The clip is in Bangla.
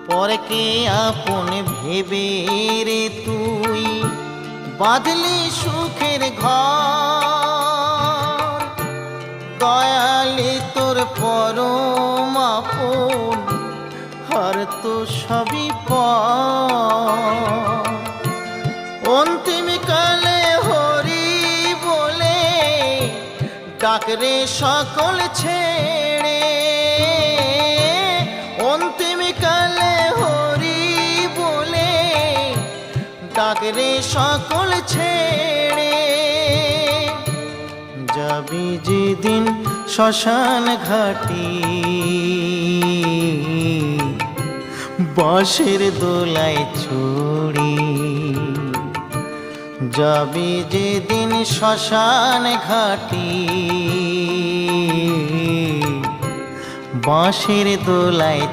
পরকে আপন ভেবে রে তুই বাঁধলি সুখের ঘর। দয়ালি তোর পরম আপন আর তো সবই পর। অন্তিম কালে হরি বলে ডাকরে সকল ছেড়ে। অন্তিম কালে হরি বলে ডাকরে সকল ছেড়ে। যাবি যেদিন শ্মশান ঘাটি বাঁশের দোলায় ছড়ি। যাবি যেদিন শ্মশান ঘাটি বাঁশের দোলায়